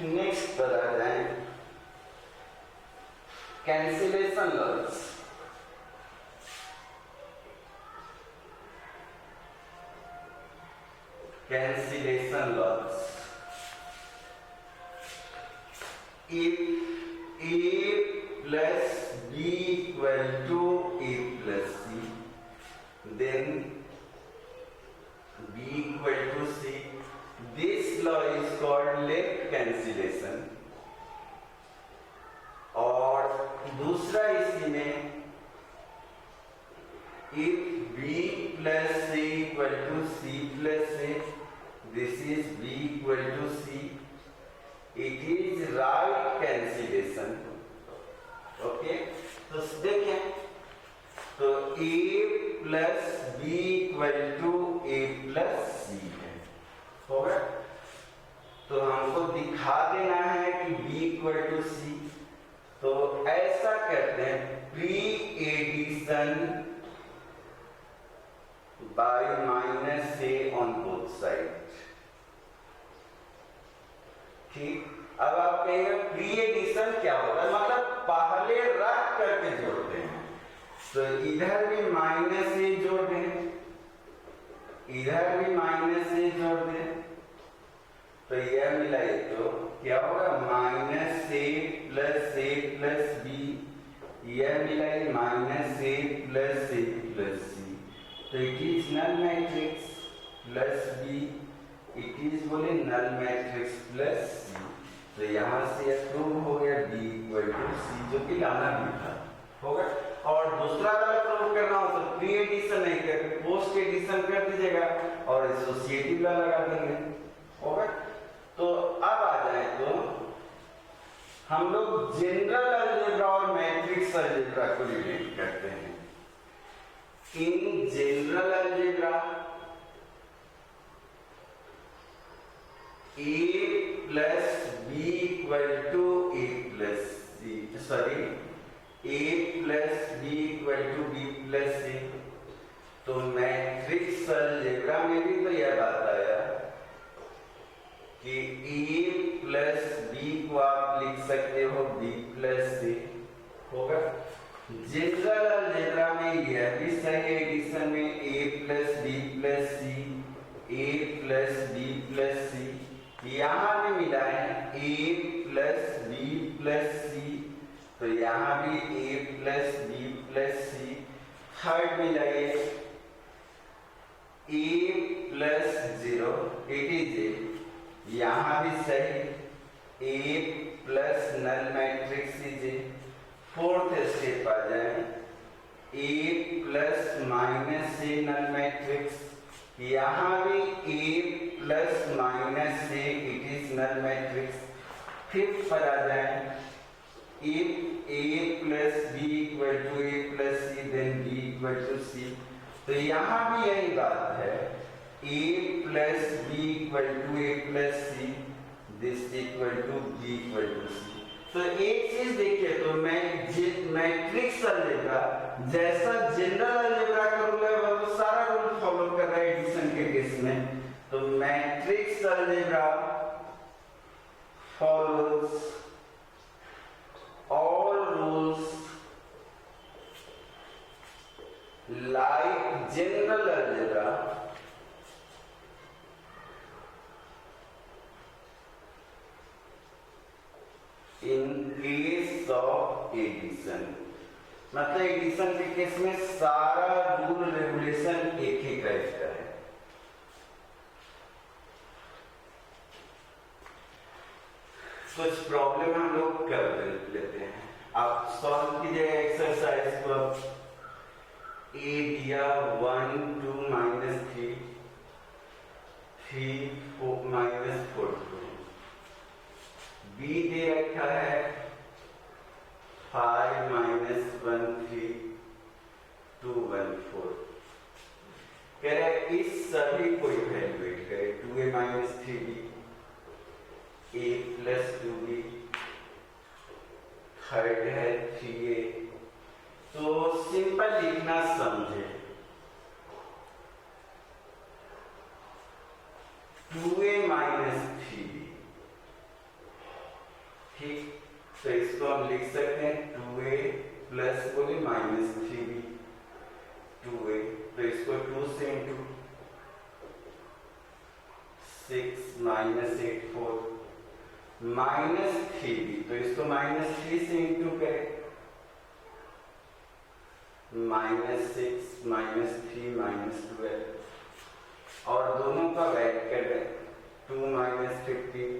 Next पर आ जाए cancellation loss. Cancellation loss if a plus b equal to a plus c, then b equal to c. This law is called left cancellation. और दूसरा इसी में if b plus c equal to c plus a, this is b equal to c. It is right cancellation. Okay, तो देखें तो a plus b equal to a plus c है, होगा। तो हमको दिखा देना है कि b इक्वल टू c। तो ऐसा करते हैं pre addition by minus a on both side. ठीक, अब आप कहेंगे प्री एडिशन क्या होता है, मतलब पहले रख करके जोड़ते हैं। तो इधर भी माइनस ए जोड़ दें, इधर भी माइनस ए जोड़ दें, तो यह मिलाए तो क्या होगा, माइनस ए प्लस बी, यह मिलाए माइनस ए प्लस सी। तो it is null matrix plus B, it is बोले नल मैट्रिक्स प्लस सी। तो यहां से प्रूव हो गया b इक्वल टू सी, जो कि लाना भी था, होगा। और दूसरा वाला प्रूव करना हो तो प्री एडिशन नहीं करके पोस्ट एडिशन कर दीजिएगा और एसोसिएटिव ला लगा देंगे, होगा। तो अब आ जाए तो हम लोग जनरल अलजेब्रा और मैट्रिक्स अलजेब्रा को रिलेट करते हैं। In general algebra a plus b equal to a plus c, sorry, a plus b equal to b plus c। तो मैट्रिक्स अलजेब्रा में भी तो यह बात आया कि a plus b को आप लिख सकते हो b plus c, होगा। जनरल अलजेब्रा में यह भी सही एडिशन में a plus b plus c, a plus b plus c, यहां भी मिला है a plus b plus c, तो यहां भी a plus b plus c। Third मिलाइए a plus 0, it is a, यहां भी सही a plus null matrix is A. Fourth step आ जाए a plus minus A null matrix, यहां भी a plus minus A, it is null matrix. Fifth पर आ जाए if a plus b equal to a plus c, then b equal to c। तो यहां भी यही बात है, a plus b equal to a plus c, this equal to b equal to c। तो एक चीज देखिए, तो मैं मैट्रिक्स अलजेब्रा जैसा जनरल अलजेब्रा का रूल है वो सारा रूल फॉलो कर रहा है एडिशन के केस में। तो matrix algebra follows all rules like general algebra in case of addition। मतलब एडिशन के केस में सारा रूल रेगुलेशन एक ही रहता है। कुछ प्रॉब्लम हम लोग कर लेते हैं, आप सॉल्व कीजिएगा एक्सरसाइज को। ए दिया 1 2 -3 3 4 -4, बी दे रखा है 5 -1 3 2 1 4। कह रहे इस सभी को इवैल्यूएट करें, 2a - 3b, a plus 2b, third है 3a। तो सिंपल लिखना समझे, 2a - 3b इसको हम लिख सकते हैं 2a प्लस बोले माइनस 3b 2a, तो इसको 2 से इंटू 6 माइनस 8 4 माइनस 3b, तो इसको माइनस 3 से इंटू करें माइनस 6 माइनस 3 माइनस 12 और दोनों का ऐड कर दें 2 माइनस 15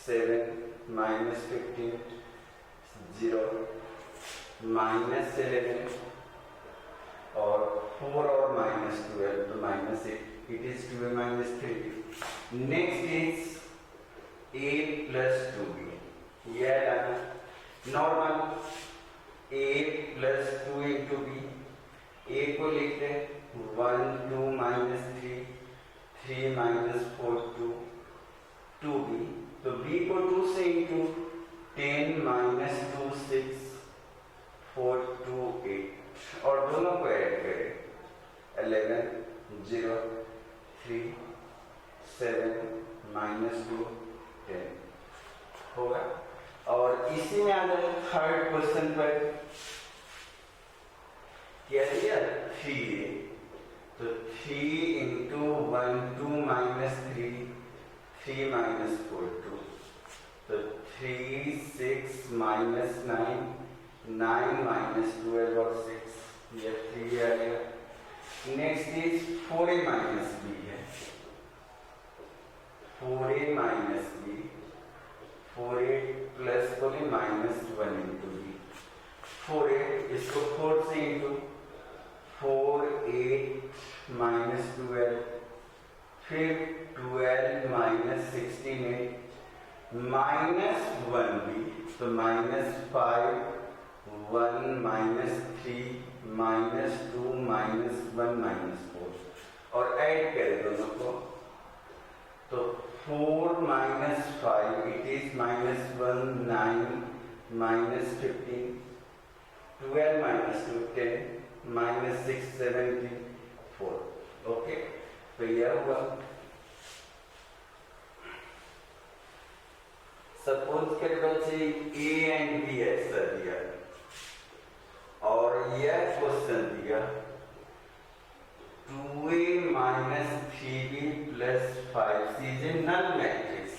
7 माइनस 15 0 माइनस 11 और 4 और माइनस 12 तो minus 8, it is 2a minus 3b। Next is a plus 2b, यह लाना normal a plus 2 into b, a को लिखते हैं 1 2 माइनस 3 3 माइनस 4 2 2b, तो b को 2 से इंटू 10 माइनस 2 6 4 2 8 और दोनों को ऐड करें 11 0 3 7 माइनस 2 10 होगा। और इसी में आ जाए थर्ड क्वेश्चन पर, क्या दिया 3a, तो 3 इंटू 1 2 माइनस 3 3 माइनस 4 2, तो 3 6 माइनस 9 9 माइनस 12 और 6, यह 3 आ गया। Next is 4a minus b है, 4a minus b 4a plus बोले माइनस 1 इंटू b 4a, इसको 4 से इंटू 4 8 माइनस 12 फिर 12 माइनस 16 8 माइनस 1b, तो minus 5 1 minus 3 minus 2 minus 1 minus 4 और ऐड करें दोनों को, तो 4 minus 5 it is minus 1 9 minus 15 12 minus 2 10 minus 6 17 4, okay. तो यह हुआ। सपोज के बच्चे a एंड b ऐसा दिया और यह क्वेश्चन दिया 2a minus 3b plus 5c is a null matrix.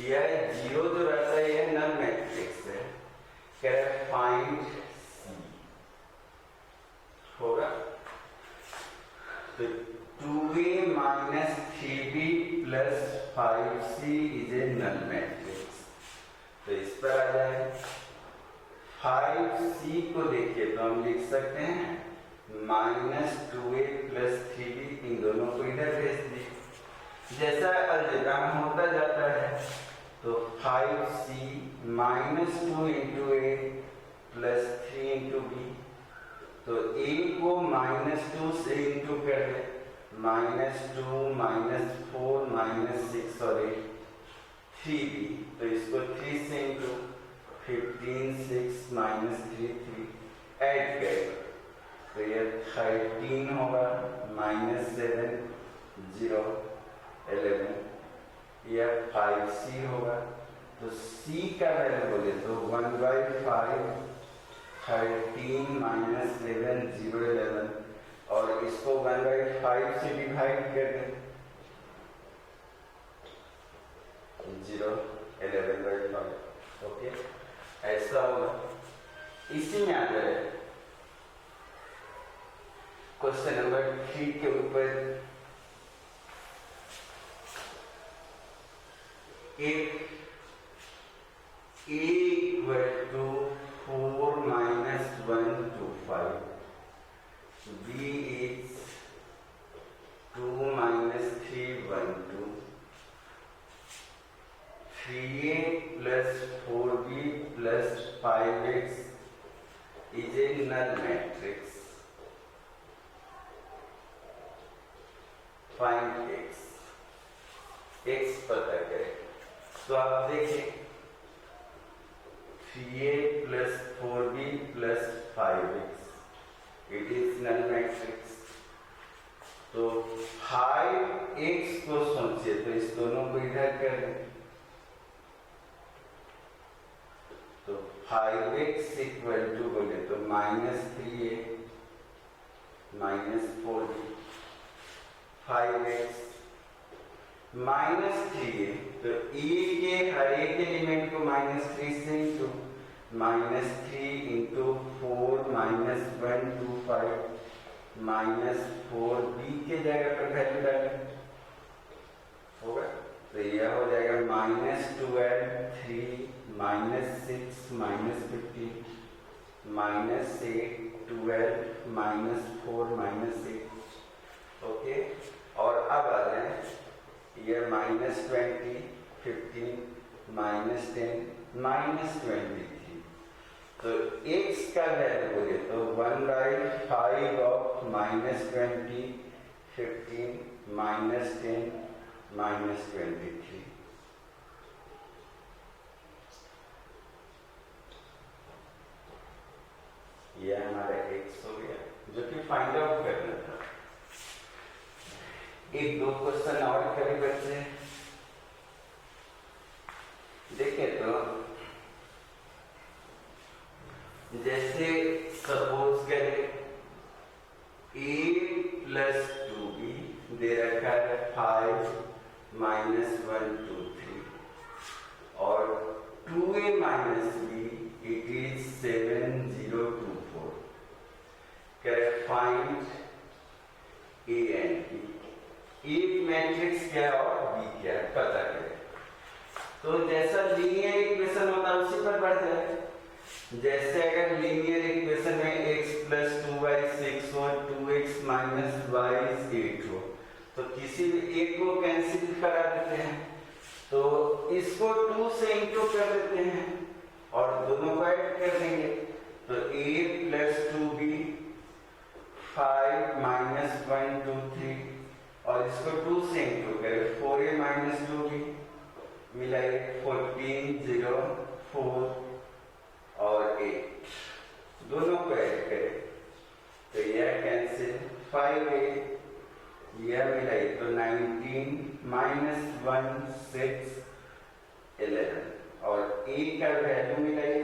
यह जीरो जो रहता है यह नल मैट्रिक्स है, कह रहा है फाइंड c होगा। तो 2a minus 3b plus 5c is a null matrix, तो इस पर आ जाए 5c को देखिए तो हम लिख सकते हैं माइनस 2a प्लस 3b, इन दोनों को इधर भेज दी जैसा अलजेब्रा में होता जाता है। तो 5c minus 2 into a plus 3 into b, तो a को माइनस 2 से इंटू कर ले माइनस 2 माइनस 4 माइनस 6 और 8 3b, तो इसको 3 से इंटू 15 6 माइनस 3 3 ऐड करें तो यह 13 होगा माइनस 7 0 11, यह 5c होगा। तो c का वैल्यू बोले तो 1/5 13 माइनस 7 0 11 और इसको 1/5 से डिवाइड कर दें 0 11/5, ओके ऐसा होगा। इसी में आ जाए क्वेश्चन नंबर 3 के ऊपर, एक a इक्वल टू 4 माइनस 1 to 5, b is 2 minus 3 1 2, 3a plus 4b plus 5x is a null matrix. Find x. x पता करें तो आप देखिए 3a plus 4b plus 5x it is null matrix। तो 5x को सोचिए तो इस दोनों को इधर कर दें तो 5x इक्वल टू बोले तो -3a -4b 5x -3a तो a के हर एक एलिमेंट को -3 से इंटू -3 इंटू 4 -1 2 5 -4b के जगह पर वैल्यू डालें होगा तो यह हो जाएगा -12 3 -6 -15 -8 12 -4 -8 ओके। और अब आ जाए ये -20 15 -10 -23 तो x का वैल्यू बोले तो 1/5 ऑफ -20 15 -10 -23 यह हमारा x हो गया जो कि फाइंड आउट करना था। एक दो क्वेश्चन और करें बच्चे, देखें तो जैसे सपोज करें a + 2b दे रखा है 5 -1 2 3 और 2a - b it is 7 0 2 4 करें फाइंड a and b। एक मैट्रिक्स क्या है और b क्या है पता करें। तो जैसा लीनियर इक्वेशन होता है उसी पर बढ़ जाए। जैसे अगर लीनियर इक्वेशन में x + 2y 6 हो 2x - y 8 हो तो किसी भी एक को कैंसिल करा देते हैं तो इसको 2 से इंटू कर देते हैं और दोनों को ऐड कर देंगे तो a + 2b 5 -1 2 3 और इसको 2 से इंटू करें 4a - 2b मिलाइए 14 0 4 और 8 दोनों को ऐड करें तो यह कैंसिल 5a यह मिलाइए तो 19 -1 6 11 और a का वैल्यू मिलाइए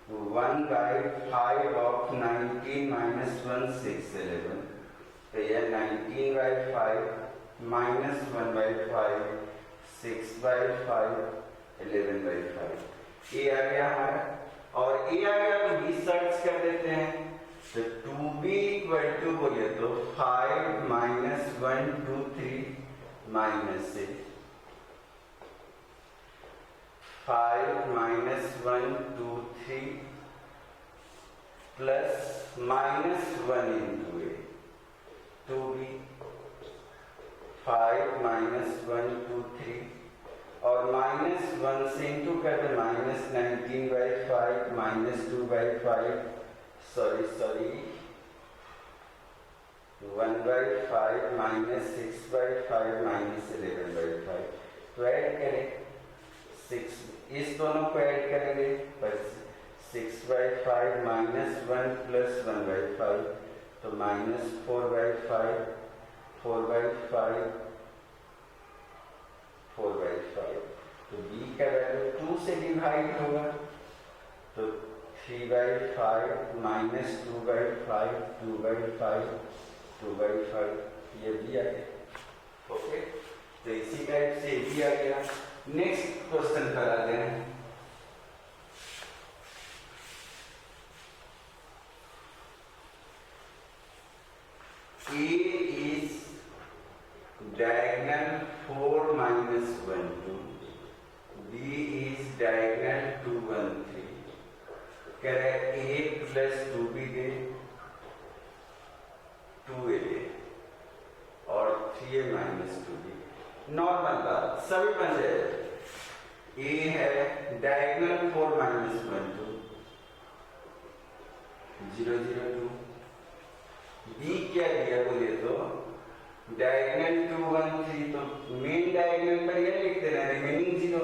1/5 ऑफ 19 -1 6 11 तो यह 19/5 -1/5 6/5 11/5 ये आ गया हमारा। और ये आ गया तो b सर्च कर देते हैं तो 2b इक्वल टू बोलिए तो 5 -1 2 3 -6 5 -1 2 3 प्लस -1 into a 2b 5 -1 2 3 और -1 से इंटू कर दे -19/5 -2/5 सॉरी 1/5 -6/5 -11/5 तो ऐड करें 6 इस दोनों को ऐड करेंगे 6/5 -1 प्लस 1/5 तो -4/5 4/5 4/5 तो b का वैल्यू 2 से डिवाइड होगा तो 3/5 -2/5 2/5 2/5 ये भी आ गया। ओके तो इसी टाइप से भी आ गया। नेक्स्ट क्वेश्चन पर आते हैं। A is diagonal 4 - 1 2 B is diagonal 2 1 3 कह रहे a + 2b दे 2a दे और 3a - 2b नॉर्मल बात सभी बन जाए। a है डायगोनल 4 - 1 2 0 0 2 b क्या दिया बोले तो डायगोनल 2 1 3 तो मेन डायगोनल पर यह लिख देना रिमेनिंग 0।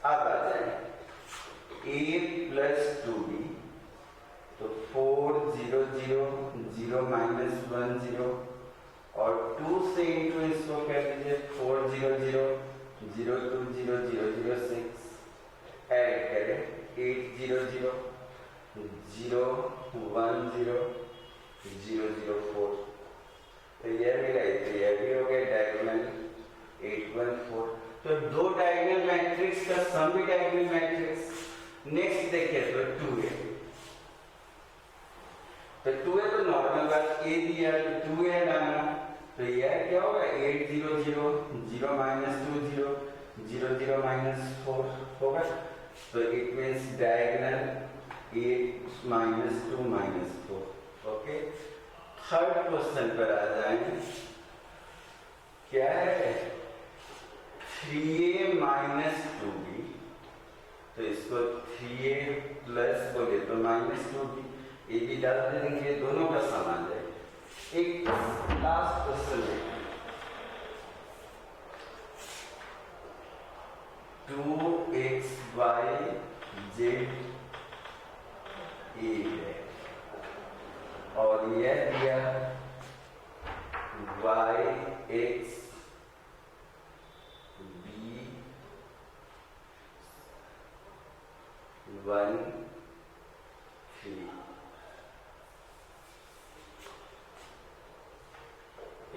अब आ जाए a + 2b तो 4 0 0 0 - 1 0 और 2 से इंटू इसको कर दीजिए 4 0 0 0 2 0 0 0 6 ऐड करें 8 0 0 0 1 0 0 0 4, तो यह मिला, तो यह भी हो गया डायगोनल 8 1 4। तो दो डायगोनल मैट्रिक्स का सम भी डायगोनल मैट्रिक्स। नेक्स्ट देखिए तो 2a, तो 2a तो नॉर्मल बात a दिया तो 2a डालना, तो यह क्या होगा 8 0 0 0 -2 0 0 0 -4 होगा, तो it means diagonal 8 -2 -4। Okay, third question पर आ जाएंगे। क्या है 3a - 2b, तो इसको 3a प्लस बोले तो -2b, ये भी डाल देंगे, दोनों का सम आ जाएगा। एक लास्ट क्वेश्चन है 2xy z a है, और यह दिया y x b 1 3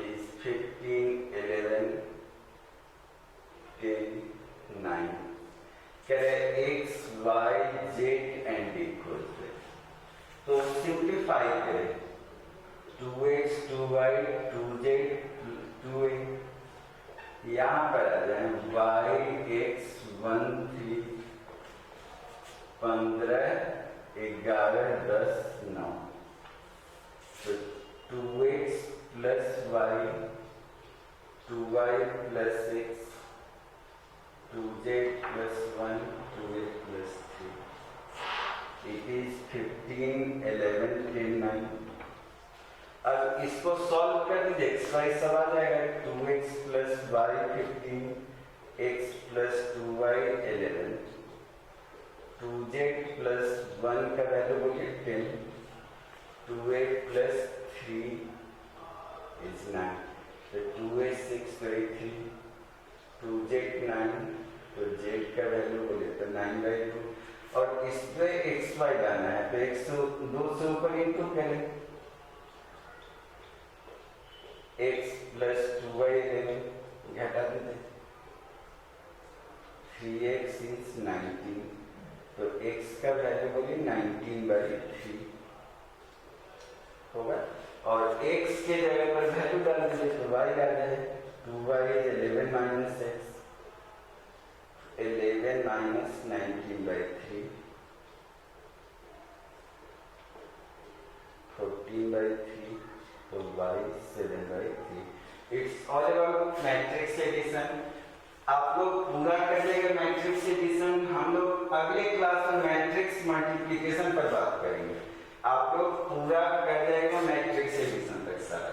is 15 11 10 9। करें x y z and equal से, तो सिंप्लीफाई करें 2x 2y 2z 2a, यहाँ पर आ जाए y x 1 3 15 11 10 9, तो 2x plus y 2y plus x 2z plus 1 2a plus 3, it is 15 11 10 9। अब इसको सॉल्व कर दीजिए, x y सब आ जाएगा, 2x plus y 15 x plus 2y 11 2z plus 1 का वैल्यू बोलिए 10 2a प्लस 3 is 9, तो 2a 6 तो 3 2z 9, तो z का वैल्यू बोले तो 9/2, और इस पे x y लाना है, तो x दो से ऊपर इंटू करें, x प्लस 2y 11 घटा देते 3x is 19, तो x का वैल्यू बोलिए 19/3 होगा, और x के जगह पर वैल्यू डाल दीजिए तो y आ जाए 2y is 11 minus x 11 minus 19/3 14/3, तो y 7/3। It's all about matrix addition. आप लोग पूरा कर लेंगे मैट्रिक्स एडिशन, हम लोग अगले क्लास में मैट्रिक्स मल्टीप्लिकेशन पर बात करेंगे। आप लोग पूरा कर जाएगा मैट्रिक्स एडिशन तक सारा।